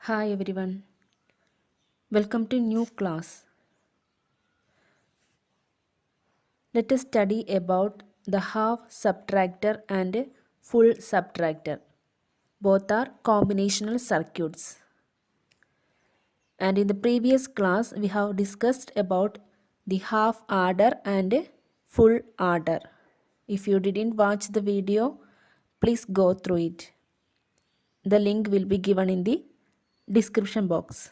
Hi everyone, welcome to new class. Let us study about the half subtractor and full subtractor. Both are combinational circuits. And in the previous class we have discussed about the half adder and full adder. If you didn't watch the video, please go through it. The link will be given in the description box.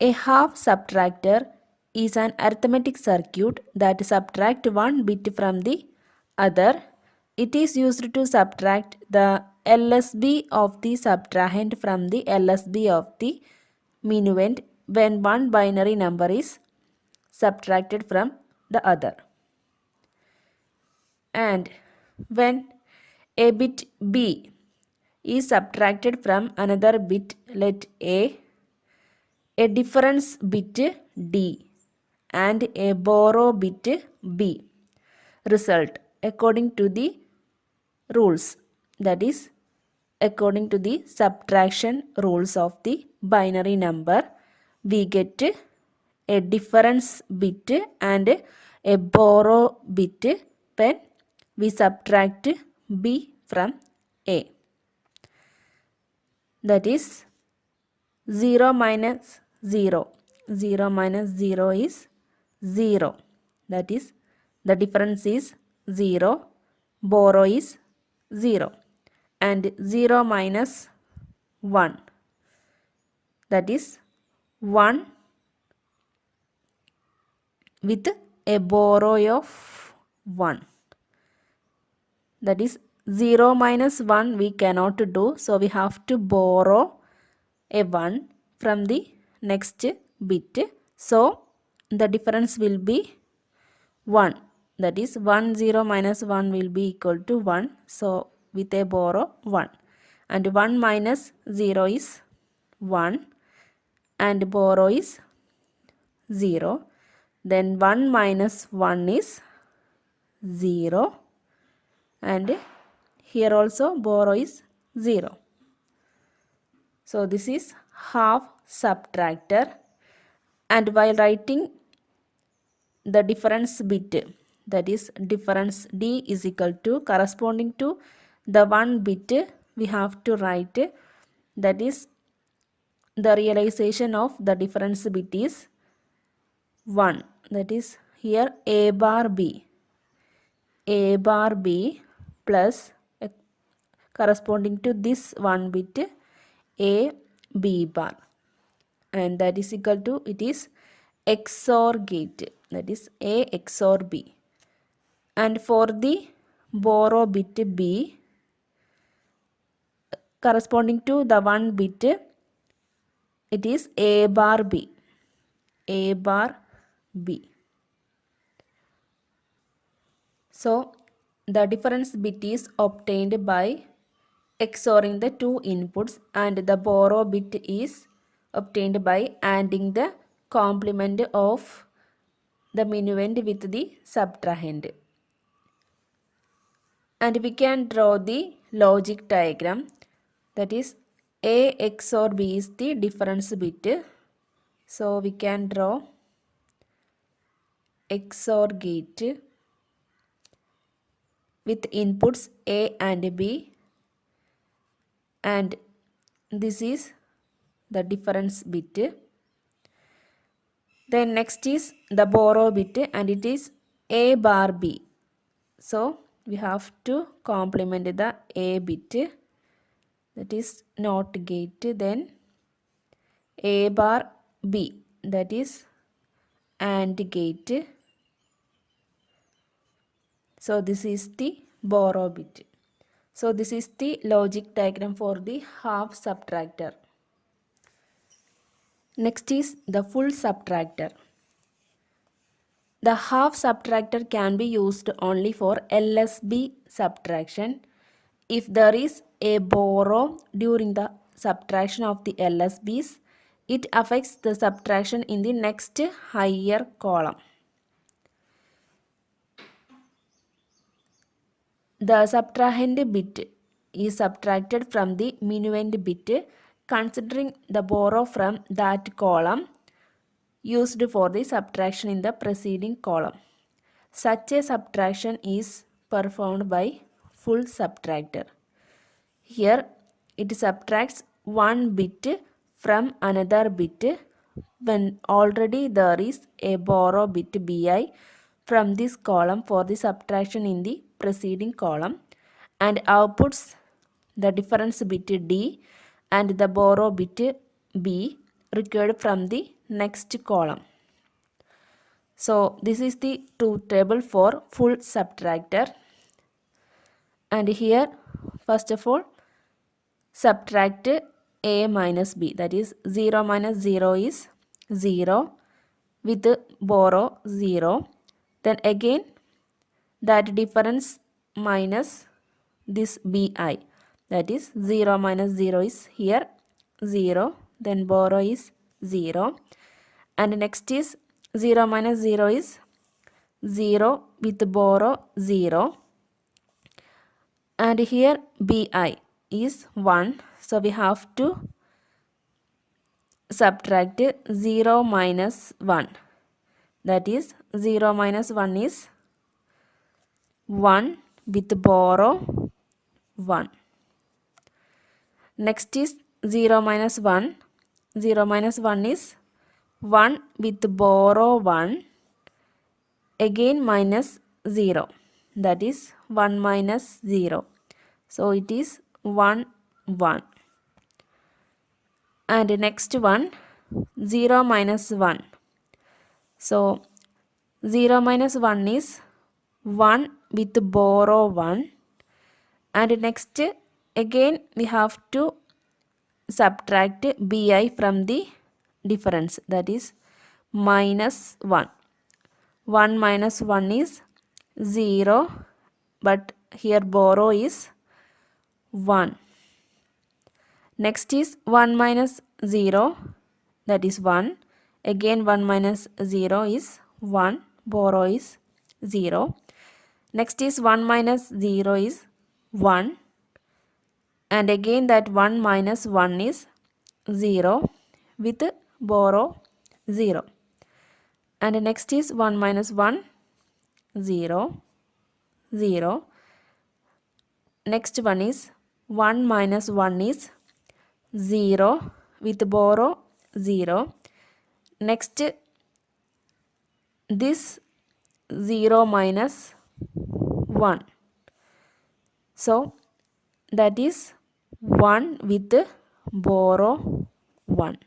A half subtractor is an arithmetic circuit that subtracts one bit from the other. It is used to subtract the LSB of the subtrahend from the LSB of the minuend when one binary number is subtracted from the other. And when a bit B is subtracted from another bit, let a difference bit D and a borrow bit B result according to the rules, that is according to the subtraction rules of the binary number. We get a difference bit and a borrow bit when we subtract B from A, that is 0 minus 0. 0 minus 0 is 0. That is, the difference is 0. Borrow is 0. And 0 minus 1. That is 1 with a borrow of 1. That is 0 minus 1 we cannot do. So we have to borrow a 1 from the next bit. So the difference will be 1. That is 1 0 minus 1 will be equal to 1. So with a borrow 1. And 1 minus 0 is 1. And borrow is 0. Then 1 minus 1 is 0. And here also borrow is 0. So this is half subtractor, and while writing the difference bit, that is difference D is equal to corresponding to the one bit, we have to write, that is the realization of the difference bit is 1, that is here A bar B plus corresponding to this one bit A B bar, and that is equal to, it is XOR gate, that is A XOR B. And for the borrow bit B, corresponding to the one bit, it is A bar B. A bar B. So the difference bit is obtained by XORing the two inputs, and the borrow bit is obtained by adding the complement of the minuend with the subtrahend. And we can draw the logic diagram, that is A XOR B is the difference bit. So we can draw XOR gate with inputs A and B, and this is the difference bit. Then next is the borrow bit, and it is A bar B. So we have to complement the A bit, that is NOT gate, then A bar B, that is AND gate. So this is the borrow bit. So this is the logic diagram for the half subtractor. Next is the full subtractor. The half subtractor can be used only for LSB subtraction. If there is a borrow during the subtraction of the LSBs, it affects the subtraction in the next higher column. The subtrahend bit is subtracted from the minuend bit considering the borrow from that column used for the subtraction in the preceding column. Such a subtraction is performed by full subtractor. Here it subtracts one bit from another bit when already there is a borrow bit bi from this column for the subtraction in the preceding column and outputs the difference bit d and the borrow bit b required from the next column. So this is the truth table for full subtractor. And here first of all subtract a minus b, that is 0 minus 0 is 0 with borrow 0. Then again that difference minus this bi, that is 0 minus 0 is here 0, then borrow is 0, and next is 0 minus 0 is 0 with borrow 0, and here bi is 1, so we have to subtract 0 minus 1, that is 0 minus 1 is 1 with borrow 1. Next is 0 minus 1, 0 minus 1 is 1 with borrow 1, again minus 0, that is 1 minus 0, so it is 1 1. And next one 0 minus 1, so 0 minus 1 is 1 with borrow 1, and next again we have to subtract bi from the difference, that is minus 1. 1 minus 1 is 0, but here borrow is 1. Next is 1 minus 0, that is 1. Again 1 minus 0 is 1, borrow is 0. Next is 1 minus 0 is 1, and again that 1 minus 1 is 0 with borrow 0. And next is 1 minus 1, 0, 0. Next one is 1 minus 1 is 0 with borrow 0. Next this 0 minus 1. So that is 1 with borrow 1.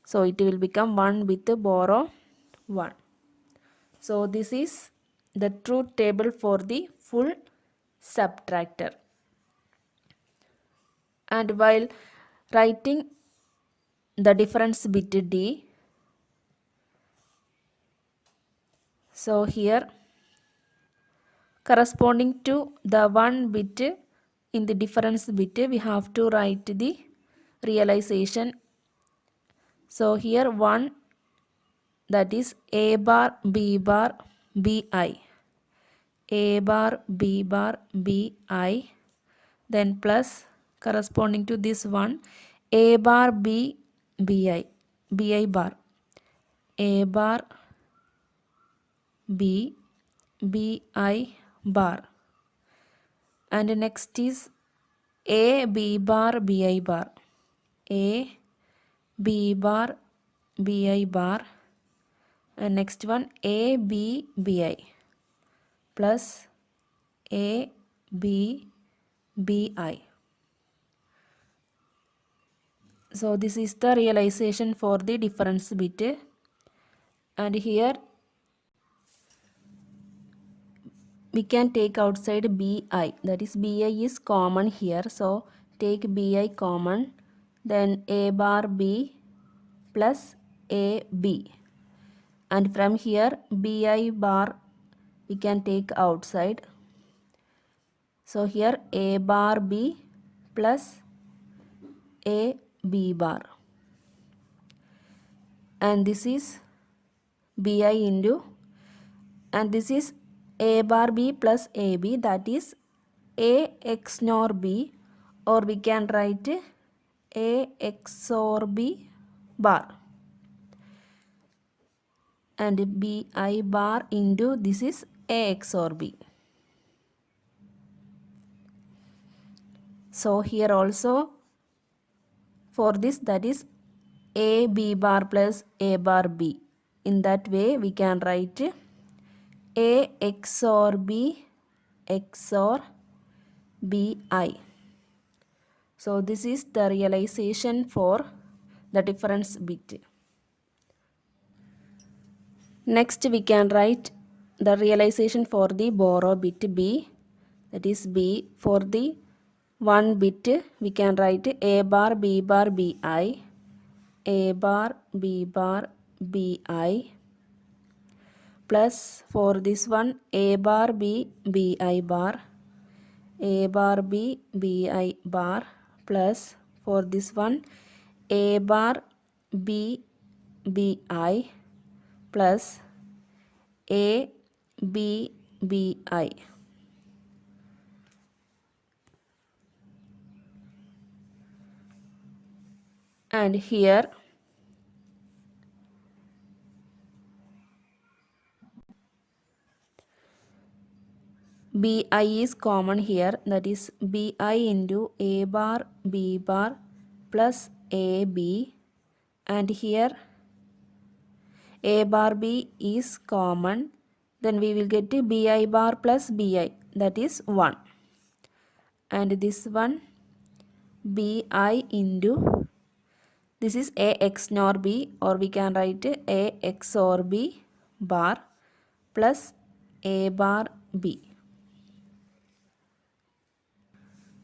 So it will become 1 with borrow 1. So this is the truth table for the full subtractor. And while writing the difference bit d, so here corresponding to the one bit in the difference bit we have to write the realization. So here 1, that is a bar b bar bi, a bar b bar bi, then plus corresponding to this one a bar b bi, bi bar, a bar b bi bar, and next is a b bar bi bar, a b bar bi bar, and next one a b bi plus a b bi. So this is the realization for the difference bit, and here we can take outside bi, that is bi is common here, so take bi common, then a bar b plus a b, and from here bi bar we can take outside, so here a bar b plus a b bar, and this is bi into, and this is a bar b plus ab, that is A XOR B, or we can write A XOR B bar, and BI bar into this is A XOR B. So here also for this, that is A B bar plus A bar B. In that way we can write A XOR B XOR BI. So this is the realization for the difference bit. Next we can write the realization for the borrow bit B, that is B. For the 1 bit we can write A bar B bar BI, A bar B bar BI, plus for this one A bar B BI bar, A bar B BI bar, plus for this one A bar B BI plus A B BI. And here BI is common here, that is BI into A bar B bar plus AB, and here A bar B is common, then we will get BI bar plus BI, that is 1, and this one BI into this is A XOR B, or we can write A XOR B bar plus A bar B.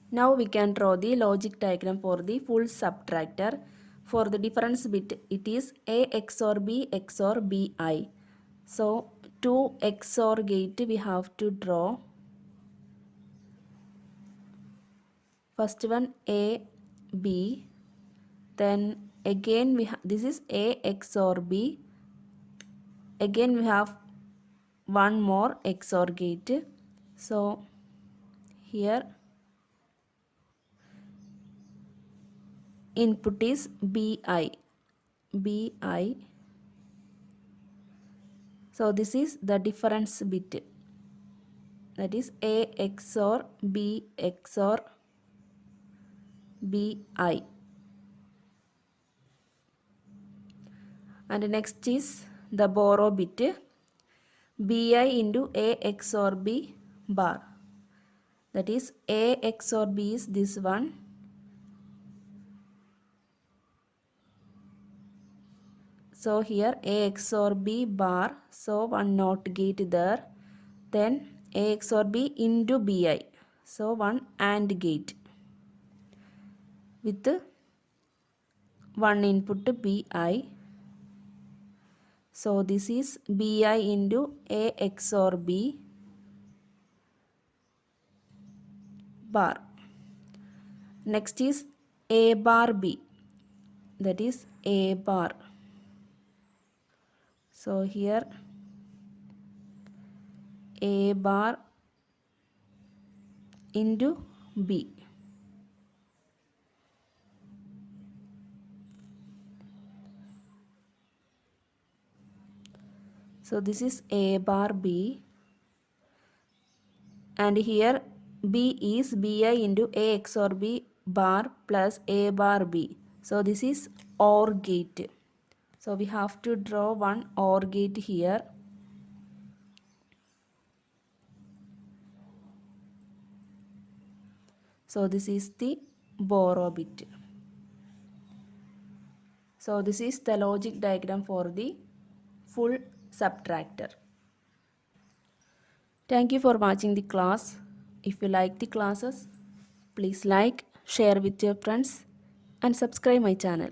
Now we can draw the logic diagram for the full subtractor. For the difference bit, it is A XOR B XOR BI. So to XOR gate we have to draw. First one A B, then again this is A XOR B. Again we have one more XOR gate. So here input is BI. So this is the difference bit, that is A XOR B XOR BI. And next is the borrow bit, BI into A XOR B bar, that is A XOR B is this one. So here A XOR B bar, so one NOT gate there, then A XOR B into BI, so one AND gate with one input BI. So this is BI into A XOR B bar. Next is A bar B, that is A bar. So here A bar into B. So this is A bar B, and here B is BI into A XOR B bar plus A bar B. So this is OR gate. So we have to draw one OR gate here. So this is the borrow bit. So this is the logic diagram for the full subtractor. Thank you for watching the class. If you like the classes, please like, share with your friends and subscribe my channel.